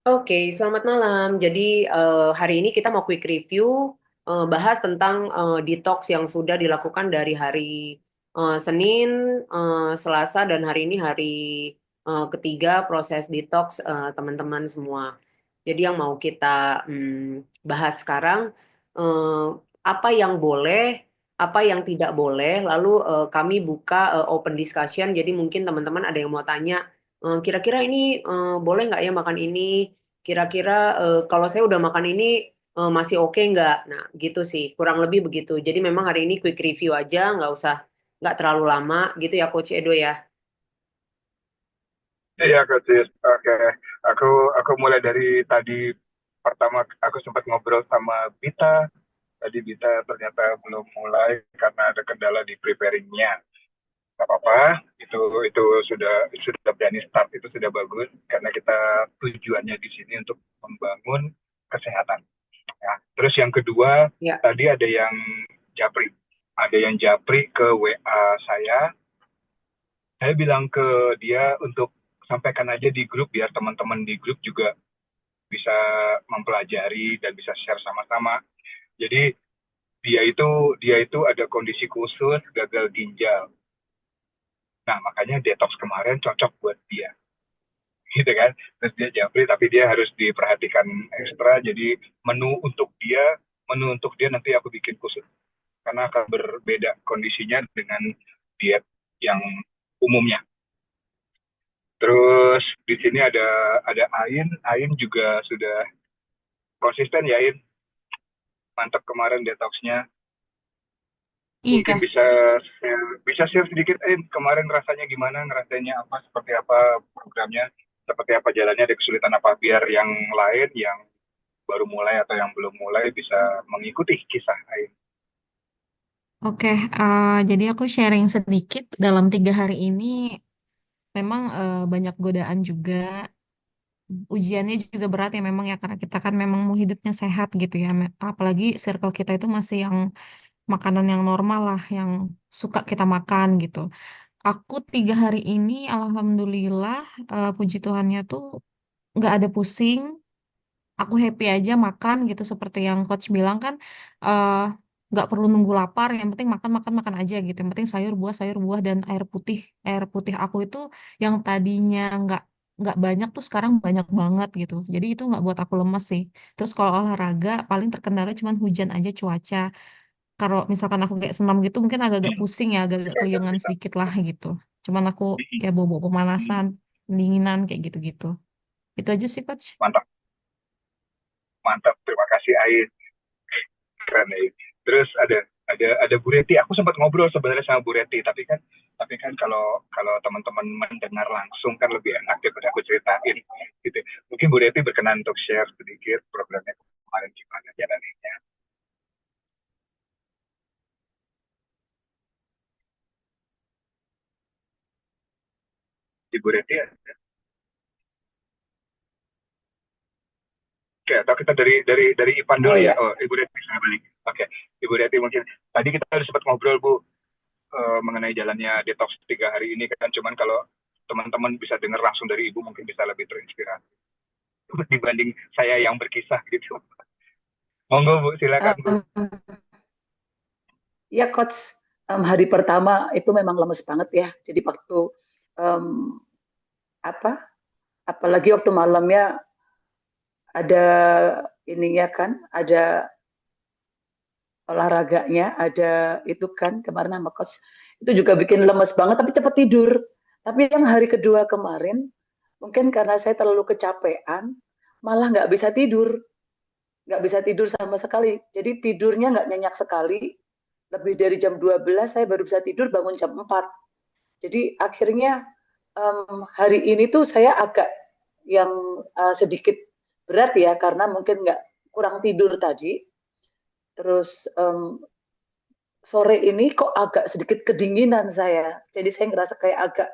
Oke, selamat malam. Jadi hari ini kita mau quick review bahas tentang detox yang sudah dilakukan dari hari Senin, Selasa, dan hari ini hari ketiga proses detox teman-teman semua. Jadi yang mau kita bahas sekarang eh, apa yang boleh, apa yang tidak boleh. Lalu kami buka open discussion. Jadi mungkin teman-teman ada yang mau tanya. Kira-kira ini boleh nggak ya makan ini? Kira-kira kalau saya udah makan ini masih oke nggak? Nah, gitu sih, kurang lebih begitu. Jadi memang hari ini quick review aja, nggak terlalu lama gitu ya, Coach Edo ya. Iya, Coach. Oke, aku aku mulai dari tadi. Pertama aku sempat ngobrol sama Bita. Tadi Bita ternyata belum mulai karena ada kendala di preparingnya. Gak apa-apa, itu sudah berani start, itu sudah bagus karena kita tujuannya di sini untuk membangun kesehatan. Ya. Terus yang kedua, Ya, tadi japri, ada yang japri ke WA saya. Saya bilang ke dia untuk sampaikan aja di grup biar teman-teman di grup juga bisa mempelajari dan bisa share sama-sama. Jadi dia itu ada kondisi khusus gagal ginjal. Nah, makanya detox kemarin cocok buat dia. Gitu kan. Terus dia japri tapi dia harus diperhatikan ekstra. Jadi menu untuk dia nanti aku bikin khusus karena akan berbeda kondisinya dengan diet yang umumnya. Terus di sini ada Ain. Ain juga sudah konsisten ya, Ain. Mantap kemarin detoxnya. Mungkin Iya, bisa share sedikit, Ain. Kemarin rasanya gimana? Ngerasainnya apa? Seperti apa programnya? Seperti apa jalannya? Ada kesulitan apa? Biar yang lain yang baru mulai atau yang belum mulai bisa mengikuti kisah Ain. oke. Jadi aku sharing sedikit dalam 3 hari ini. Memang banyak godaan juga. Ujiannya juga berat ya memang ya karena kita kan memang mau hidupnya sehat gitu ya. Apalagi circle kita itu masih yang makanan yang normal lah, yang suka kita makan gitu. Aku 3 hari ini, alhamdulillah, puji Tuhannya tuh nggak ada pusing. Aku happy aja makan gitu seperti yang coach bilang kan eh, nggak perlu nunggu lapar, yang penting makan makan makan aja gitu, yang penting sayur buah dan air putih aku itu yang tadinya nggak banyak tuh sekarang banyak banget gitu, jadi itu nggak buat aku lemes sih. Terus kalau olahraga paling terkendala cuman hujan aja cuaca. Kalau misalkan aku kayak senam gitu mungkin agak-agak pusing ya, agak-agak Agak keliengan bisa. sedikit lah gitu. Cuman aku ya bobo pemanasan, pendinginan kayak gitu-gitu. Itu aja sih coach. Mantap, mantap. Terima kasih, Ain. Keren, Ain. Terus ada Bu Reti. Aku sempat ngobrol sebenarnya sama Bu Reti, tapi kan kalau kalau teman-teman mendengar langsung kan lebih enak daripada aku ceritain gitu. Mungkin Bu Reti berkenan untuk share sedikit programnya kemarin gimana jalannya. Ibu Reti ya. Oke, atau kita dari Ipan oh dulu ya. ya. Oh, Ibu Reti bisa balik. Oke, Ibu Reti mungkin tadi kita udah sempat ngobrol Bu, mengenai jalannya detox 3 hari ini kan. Cuman kalau teman-teman bisa dengar langsung dari Ibu mungkin bisa lebih terinspirasi dibanding saya yang berkisah gitu. Monggo Bu, silakan Bu. Um, ya coach, hari pertama itu memang lemes banget ya. Jadi waktu um, apa, apalagi waktu malamnya ada ininya kan, ada olahraganya, ada itu kan kemarin sama coach. Itu juga bikin lemes banget, tapi cepat tidur. Tapi yang hari kedua kemarin, mungkin karena saya terlalu kecapean, malah nggak bisa tidur sama sekali. Jadi tidurnya nggak nyenyak sekali. Lebih dari jam 12 saya baru bisa tidur, bangun jam 4. Jadi akhirnya hari ini tuh saya agak yang sedikit berat ya karena mungkin nggak kurang tidur tadi. Terus sore ini kok agak sedikit kedinginan saya. Jadi saya ngerasa kayak agak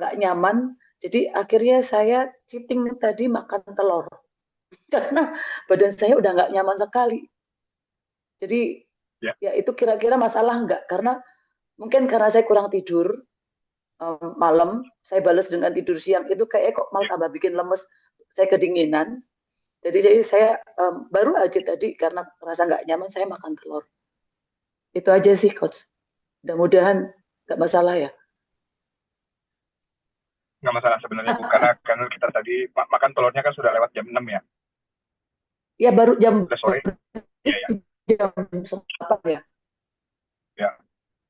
nggak nyaman. Jadi akhirnya saya cheating tadi makan telur karena badan saya udah nggak nyaman sekali. Jadi Ya, ya itu kira-kira masalah nggak? Karena mungkin karena saya kurang tidur malam, saya balas dengan tidur siang itu kayak kok malah tambah bikin lemes. saya kedinginan. Jadi saya baru aja tadi karena merasa nggak nyaman saya makan telur. Itu aja sih coach. Mudah-mudahan nggak masalah ya. Nggak masalah sebenarnya Bu, karena kita tadi makan telurnya kan sudah lewat jam 6 ya, Ya baru jam udah sore. Iya ya, jam 8 ya. ya.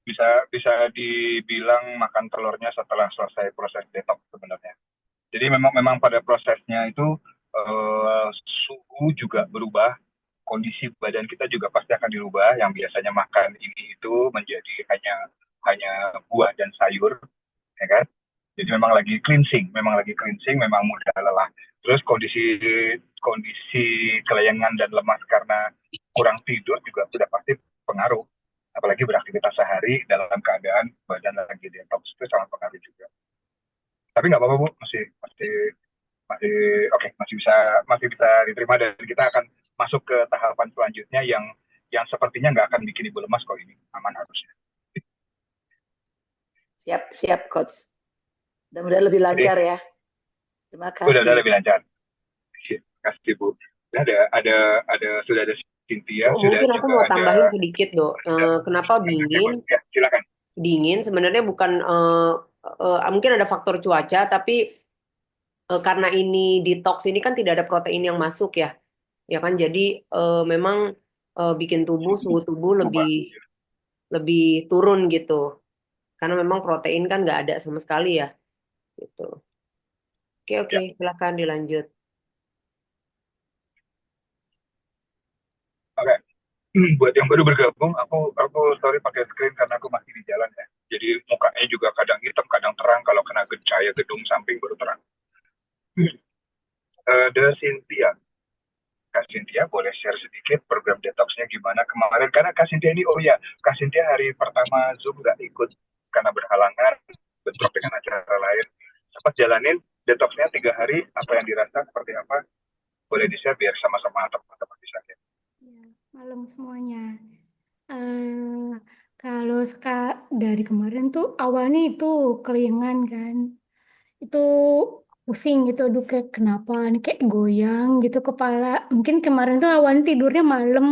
Bisa bisa dibilang makan telurnya setelah selesai proses detox sebenarnya. Jadi memang memang pada prosesnya itu suhu juga berubah, kondisi badan kita juga pasti akan dirubah. Yang biasanya makan ini itu menjadi hanya hanya buah dan sayur, ya kan? Jadi memang lagi cleansing, memang mudah lelah. Terus kondisi kondisi kelayangan dan lemas karena kurang tidur juga sudah pasti pengaruh. Apalagi beraktivitas sehari dalam keadaan badan lagi detox itu sangat pengaruh juga. Tapi nggak apa-apa Bu, masih masih masih oke, masih bisa diterima dan kita akan masuk ke tahapan selanjutnya yang sepertinya nggak akan bikin ibu lemas kok, ini aman harusnya. Siap, siap coach. Mudah-mudahan lebih Jadi lancar ya. Terima udah kasih. lebih lancar. Terima kasih Bu. Ada sudah ada Cynthia, Oh, sudah mungkin aku juga mau ada tambahin sedikit, Dok. ada Kenapa dingin? ya, silakan. Dingin sebenarnya bukan mungkin ada faktor cuaca, tapi karena ini detox ini kan tidak ada protein yang masuk ya, ya kan. Jadi memang bikin suhu tubuh lebih Berubah. lebih turun gitu, karena memang protein kan nggak ada sama sekali ya, gitu. Oke oke, Ya. silakan dilanjut. Oke. Buat yang baru bergabung, aku sorry pakai screen karena aku masih di jalan ya. Jadi mukanya juga kadang hitam, kadang terang. Kalau kena cahaya gedung samping baru terang. Ada Cynthia. Kak Cynthia boleh share sedikit program detoxnya gimana kemarin? Karena Kak Cynthia ini, oh ya, Kak Cynthia hari pertama Zoom nggak ikut karena berhalangan, bentrok dengan acara lain. Sempat jalanin detoxnya 3 hari, apa yang dirasa, seperti apa? Boleh di-share biar sama-sama teman-teman bisa lihat. Ya, malam semuanya. eh Kalau dari kemarin tuh awalnya itu kelingan kan, itu pusing gitu, aduh kayak kenapa nih kayak goyang gitu kepala. Mungkin kemarin tuh awalnya tidurnya malam,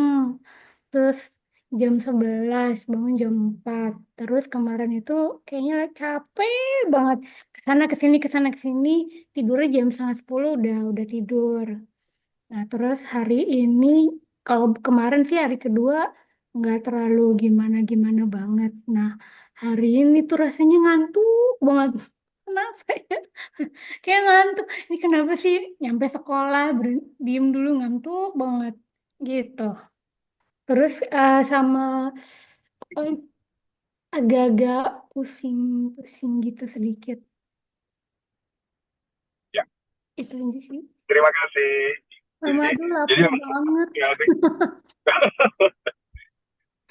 terus jam 11 bangun jam 4. Terus kemarin itu kayaknya capek banget, kesana kesini, tidurnya jam 9:30 udah tidur. Nah, terus hari ini, kalau kemarin sih hari kedua nggak terlalu gimana-gimana banget. Nah, hari ini tuh rasanya ngantuk banget. Kenapa ya? Kayak ngantuk. Ini kenapa sih? Nyampe sekolah, diem dulu ngantuk banget. Gitu. Terus sama eh, agak-agak pusing-pusing gitu sedikit. Ya, Itu aja sih. terima kasih. Mama tuh Jadi lapar memang banget. kurang lebih,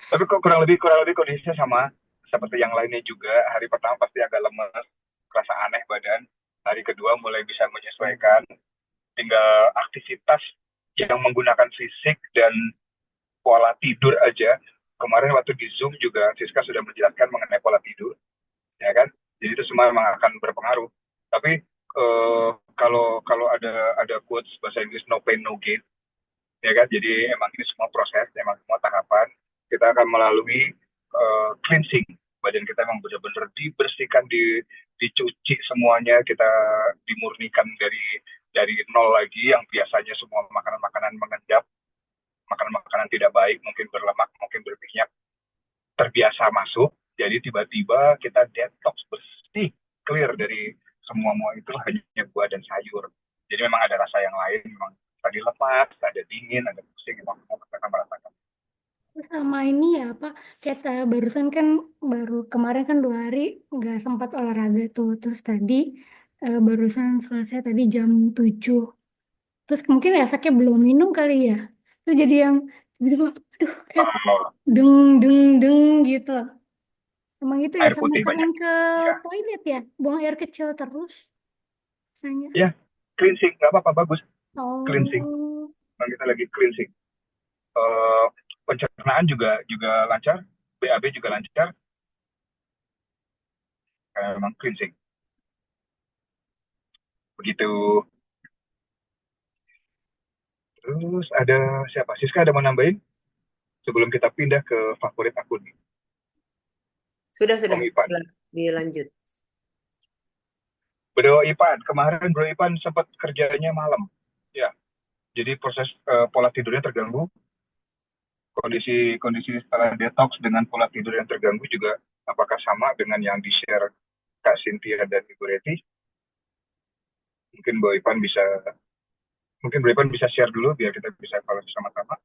tapi kok kurang lebih kondisinya sama seperti yang lainnya juga. Hari pertama pasti agak lemes, rasa aneh badan. Hari kedua mulai bisa menyesuaikan, tinggal aktivitas yang menggunakan fisik dan pola tidur aja. Kemarin waktu di Zoom juga Siska sudah menjelaskan mengenai pola tidur, ya kan? Jadi itu semua memang akan berpengaruh. Tapi kalau kalau ada quotes bahasa Inggris no pain no gain, ya kan? Jadi emang ini semua proses, emang semua tahapan. Kita akan melalui cleansing. Badan kita memang benar-benar dibersihkan, dicuci semuanya, kita dimurnikan dari nol lagi yang biasanya semua makanan-makanan mengendap, makanan-makanan tidak baik, mungkin berlemak, mungkin berminyak, terbiasa masuk. Jadi tiba-tiba kita detox bersih, clear dari semua itu hanya buah dan sayur. Jadi memang ada rasa yang lain, memang tadi lepas, ada dingin, ada pusing, memang kita akan merasakan. Terus sama ini ya apa, kayak saya barusan kan, baru kemarin kan 2 hari nggak sempat olahraga tuh. Terus tadi barusan selesai tadi jam 7. Terus mungkin efeknya belum minum kali ya. Terus jadi yang tiba-tiba aduh kayak Oh, deng deng deng gitu. Emang itu ya, air sama putih banyak. sering ke Ya, toilet ya, buang air kecil terus rasanya. ya, cleansing, nggak apa-apa, bagus. Cleansing, Oh, memang kita lagi cleansing. Eh, Pencernaan juga juga lancar, BAB juga lancar, memang cleansing. Begitu. Terus ada siapa? Siska ada mau nambahin? Sebelum kita pindah ke favorit akun nih, Sudah, Om Ipan. dilanjut. Bro Ipan, kemarin Bro Ipan sempat kerjanya malam. Ya, jadi proses pola tidurnya terganggu. Kondisi setelah detox dengan pola tidur yang terganggu juga apakah sama dengan yang di-share Kak Cynthia dan Ibu Reti? Mungkin Bro Ipan bisa share dulu biar kita bisa kalau sama-sama.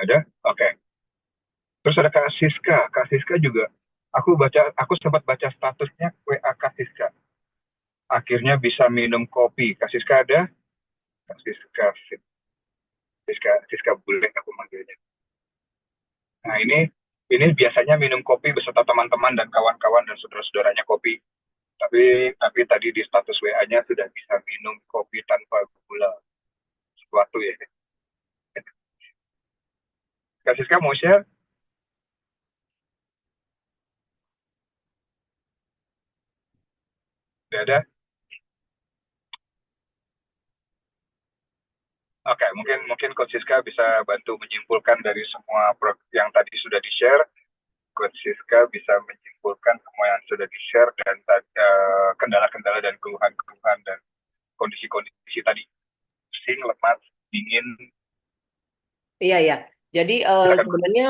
Ada? Oke. Terus ada Kak Siska. Kak Siska juga aku sempat baca statusnya WA Kak Siska. Akhirnya bisa minum kopi. Kak Siska ada? Kak Siska, Siska Bule aku manggilnya. Nah, ini biasanya minum kopi beserta teman-teman dan kawan-kawan dan saudara-saudaranya kopi. Tapi tadi di status WA-nya sudah bisa minum kopi tanpa gula. Sesuatu ya. Kak Siska mau share? Tidak ada? Oke, mungkin Coach Siska bisa bantu menyimpulkan dari semua yang tadi sudah di-share. Coach Siska bisa menyimpulkan semua yang sudah di-share dan kendala-kendala dan keluhan-keluhan dan kondisi-kondisi tadi. Pusing, lemas, dingin. Iya, ya. Jadi Silakan. sebenarnya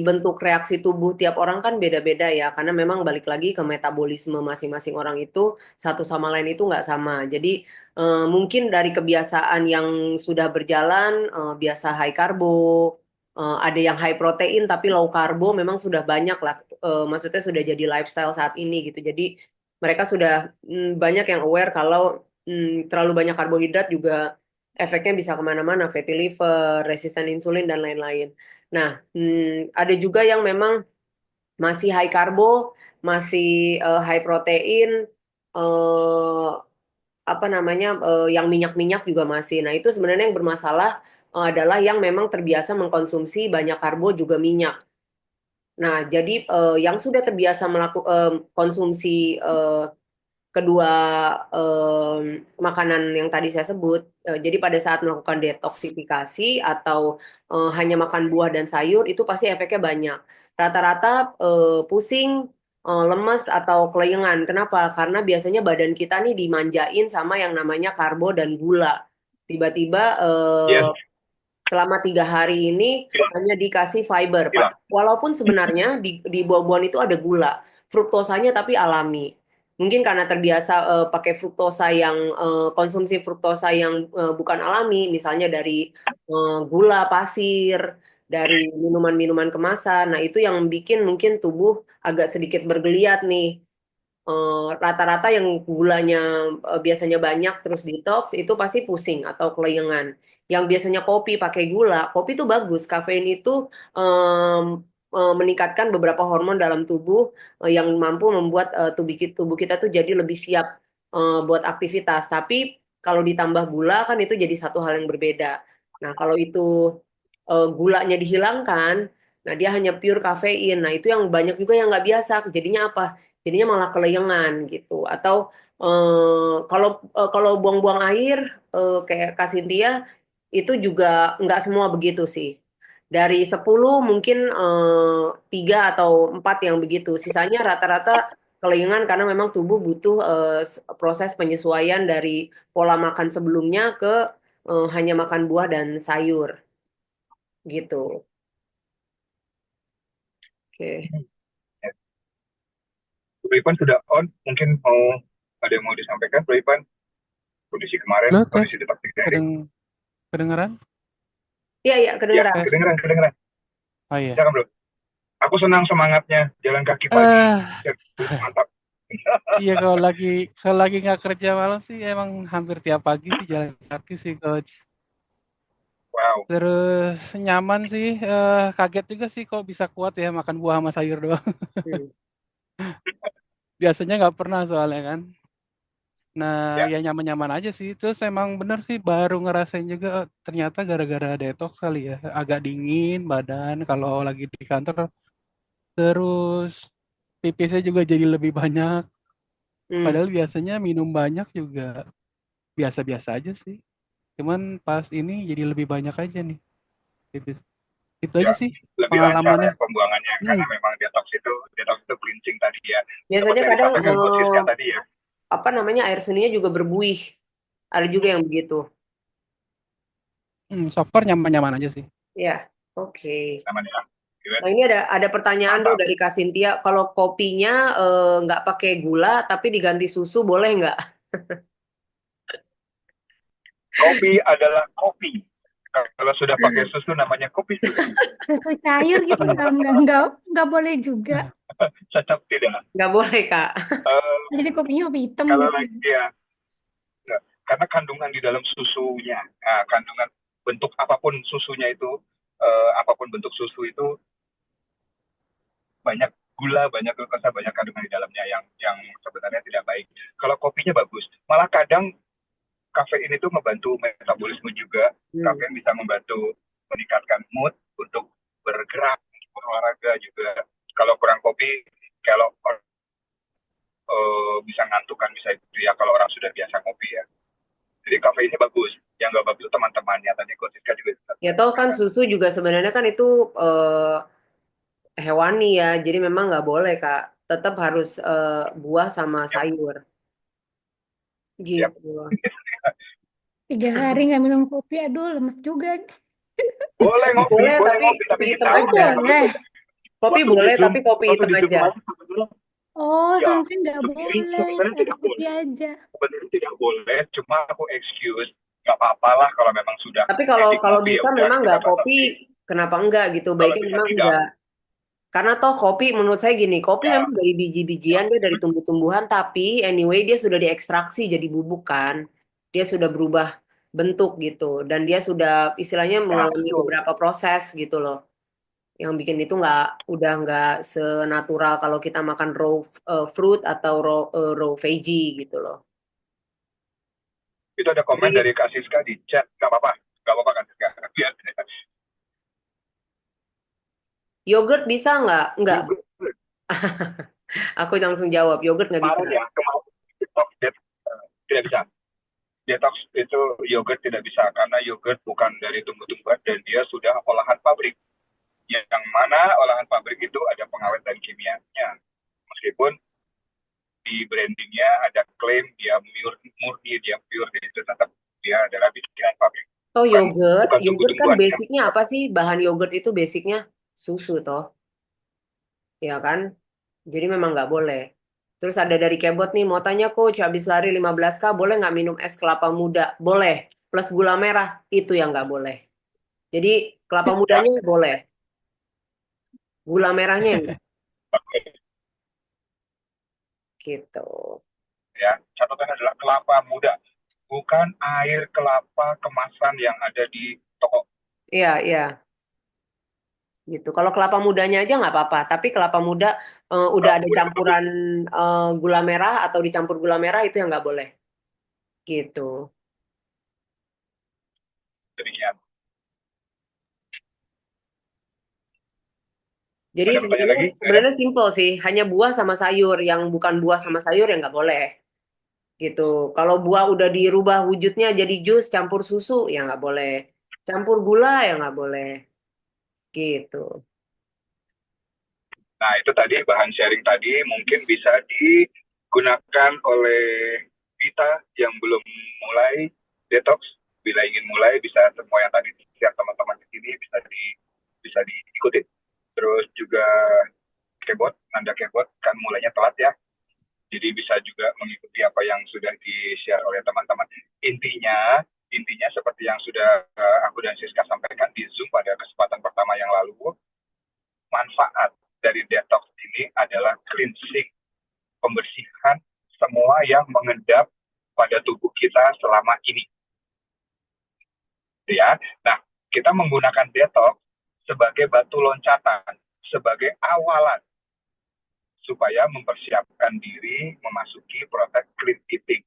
bentuk reaksi tubuh tiap orang kan beda-beda ya, karena memang balik lagi ke metabolisme masing-masing orang itu satu sama lain itu nggak sama. Jadi mungkin dari kebiasaan yang sudah berjalan, biasa high karbo, ada yang high protein tapi low karbo, memang sudah banyak lah. Maksudnya sudah jadi lifestyle saat ini gitu. Jadi mereka sudah banyak yang aware kalau terlalu banyak karbohidrat juga efeknya bisa kemana-mana, fatty liver, resisten insulin, dan lain-lain. Nah, ada juga yang memang masih high karbo, masih high protein, eh, apa namanya, yang minyak-minyak juga masih. Nah, itu sebenarnya yang bermasalah adalah yang memang terbiasa mengkonsumsi banyak karbo juga minyak. Nah, jadi yang sudah terbiasa melakukan konsumsi kedua makanan yang tadi saya sebut. Jadi pada saat melakukan detoksifikasi atau hanya makan buah dan sayur itu pasti efeknya banyak. Rata-rata pusing, lemes atau kelayangan. Kenapa? Karena biasanya badan kita nih dimanjain sama yang namanya karbo dan gula. Tiba-tiba Yes. selama 3 hari ini hanya dikasih fiber. Iya. Walaupun sebenarnya di buah-buahan itu ada gula, fruktosanya tapi alami. Mungkin karena terbiasa pakai fruktosa yang konsumsi fruktosa yang bukan alami, misalnya dari gula pasir, dari minuman-minuman kemasan. Nah, itu yang bikin mungkin tubuh agak sedikit bergeliat nih. Rata-rata yang gulanya biasanya banyak terus detox itu pasti pusing atau kelayangan. Yang biasanya kopi pakai gula, kopi itu bagus. Kafein itu em, meningkatkan beberapa hormon dalam tubuh yang mampu membuat tubuh kita tuh jadi lebih siap buat aktivitas. Tapi kalau ditambah gula kan itu jadi satu hal yang berbeda. Nah, kalau itu gulanya dihilangkan, nah dia hanya pure kafein. Nah, itu yang banyak juga yang nggak biasa. Jadinya apa? Jadinya malah kelayangan gitu. Atau kalau buang-buang air kayak Kak Cynthia itu juga nggak semua begitu sih. Dari 10 mungkin 3 atau 4 yang begitu. Sisanya rata-rata kelayangan karena memang tubuh butuh proses penyesuaian dari pola makan sebelumnya ke hanya makan buah dan sayur gitu. Oke. Bro Ipan sudah on, mungkin ada yang mau disampaikan, Bro Ipan? Kondisi kemarin, Halo, tes. kondisi detox daring. Kedengeran? Iya, iya, Ya, kedengeran. kedengeran. Oh iya. Silakan, Bro. Aku senang semangatnya jalan kaki pagi. Mantap. Iya, kalau lagi nggak kerja malam sih emang hampir tiap pagi sih jalan kaki sih, Coach. Wow. Terus nyaman sih, kaget juga sih kok bisa kuat ya makan buah sama sayur doang. Biasanya nggak pernah soalnya kan. Nah, ya nyaman-nyaman aja sih. Terus emang bener sih baru ngerasain juga ternyata gara-gara detox kali ya. Agak dingin badan kalau lagi di kantor Terus pipisnya juga jadi lebih banyak. Hmm. Padahal biasanya minum banyak juga biasa-biasa aja sih. Cuman pas ini jadi lebih banyak aja nih pipis. Itu Ya, aja sih lebih lancar ya pengalamannya. pembuangannya karena memang detox itu cleansing tadi ya. Biasanya Seperti yang kadang disampaikan Coach Siska tadi ya. apa namanya air seninya juga berbuih. Ada juga yang begitu. So far nyaman-nyaman aja sih. Ya, oke. Namanya. Nah ini ada pertanyaan tuh Mantap. dari Kak Cynthia. Kalau kopinya nggak pakai gula tapi diganti susu boleh nggak? Kopi adalah kopi. Kalau sudah pakai susu namanya kopi susu. Susu cair gitu nggak boleh juga. Cocok tidak? Nggak boleh Kak. Eh, Jadi kopinya kopi hitam kalau gitu. lagi ya, enggak. Karena kandungan di dalam susunya, kandungan bentuk apapun susunya itu, apapun bentuk susu itu banyak gula, banyak glukosa, banyak kandungan di dalamnya yang sebenarnya tidak baik. Kalau kopinya bagus, malah kadang kafein itu membantu metabolisme juga. Kafein bisa membantu meningkatkan mood untuk bergerak, berolahraga juga. Kalau kurang kopi, kalau bisa ngantuk kan bisa itu ya kalau orang sudah biasa kopi ya. Jadi kafeinnya bagus. Yang nggak bagus teman-temannya tadi Coach Siska juga. Ya toh kan susu juga sebenarnya kan itu hewani ya. Jadi memang nggak boleh Kak. Tetap harus buah sama Yap, sayur yap. gitu. 3 hari nggak minum kopi, aduh lemes juga. Boleh ngopi, Boleh boleh tapi ngopi, tapi kopi di hitam Oh Zoom aja. ya. boleh. Kopi Waktu di boleh Zoom, tapi kopi waktu hitam di Zoom aja. kemarin sebetulnya Oh ya sampai nggak boleh, sebenarnya ada tidak kopi boleh. aja. Sebenarnya tidak boleh, cuma aku excuse nggak apa-apa lah kalau memang sudah Tapi kalau edik kalau ngopi ya bisa udah memang kita nggak kopi, batasi. kenapa enggak gitu? Kalau Baiknya bisa memang tidak, enggak. Karena toh kopi menurut saya gini, kopi ya, memang dari ya, biji-bijian, dia dari tumbuh-tumbuhan, tapi anyway dia sudah diekstraksi jadi bubuk kan. Dia sudah berubah bentuk gitu. Dan dia sudah istilahnya ya, mengalami betul. beberapa proses gitu loh. Yang bikin itu udah nggak senatural kalau kita makan raw fruit atau raw veggie gitu loh. Itu ada komen Jadi dari Kak Siska di chat, nggak apa-apa Kak Siska. Biar yogurt bisa nggak? Nggak. juga Aku langsung jawab, yogurt nggak bisa. kemarin detox tidak bisa. Detox itu yogurt tidak bisa karena yogurt bukan dari tumbuh-tumbuhan dan dia sudah olahan pabrik. Yang mana olahan pabrik itu ada pengawet dan kimianya. Meskipun di brandingnya ada klaim dia murni, dia pure, itu tetap dia adalah bikinan pabrik. Toh Bukan bukan yogurt kan tumbuh-tumbuhan yang basicnya apa sih? Bahan yogurt itu basicnya susu toh, ya kan? Jadi memang nggak boleh. Terus ada dari Kebot nih, mau tanya coach, habis lari 15K boleh nggak minum es kelapa muda? Boleh. Plus gula merah, itu yang nggak boleh. Jadi kelapa ya. mudanya boleh, gula merahnya enggak. Gitu. Ya, catatan adalah kelapa muda, bukan air kelapa kemasan yang ada di toko. Iya, iya. Gitu. Kalau kelapa mudanya aja nggak apa-apa, tapi kelapa muda udah Kelapa ada muda bagus. campuran gula merah atau dicampur gula merah itu yang nggak boleh. Gitu. Demikian. Jadi Ada pertanyaan sebenarnya lagi? Ada? sebenarnya simple sih, hanya buah sama sayur, yang bukan buah sama sayur yang nggak boleh. Gitu. Kalau buah udah dirubah wujudnya jadi jus campur susu ya nggak boleh. Campur gula ya nggak boleh. Gitu. Nah, itu tadi bahan sharing tadi mungkin bisa digunakan oleh kita yang belum mulai detox. Bila ingin mulai, bisa semua yang tadi share teman-teman di sini bisa diikuti. Terus juga Nanda Kebot kan mulainya telat ya. Jadi bisa juga mengikuti apa yang sudah di-share oleh teman-teman. Intinya seperti yang sudah aku dan Siska sampaikan di Zoom pada kesempatan pertama yang lalu, manfaat dari detox ini adalah cleansing, pembersihan semua yang mengendap pada tubuh kita selama ini. Ya, nah kita menggunakan detox sebagai batu loncatan, sebagai awalan supaya mempersiapkan diri memasuki proses clean eating.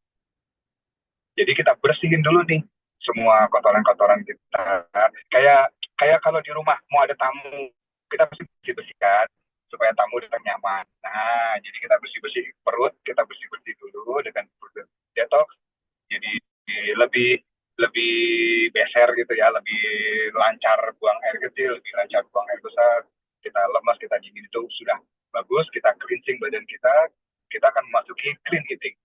Jadi kita bersihin dulu nih semua kotoran-kotoran kita. Kayak kalau di rumah mau ada tamu, kita pasti bersihkan supaya supaya tamu datang nyaman. Nah, jadi kita bersih-bersih perut, kita bersih-bersih dulu dengan produk detox. Jadi lebih lebih beser gitu ya, lebih lancar buang air kecil, lebih lancar buang air besar. Kita lemas, kita dingin itu sudah bagus. Kita cleansing badan kita akan memasuki clean eating.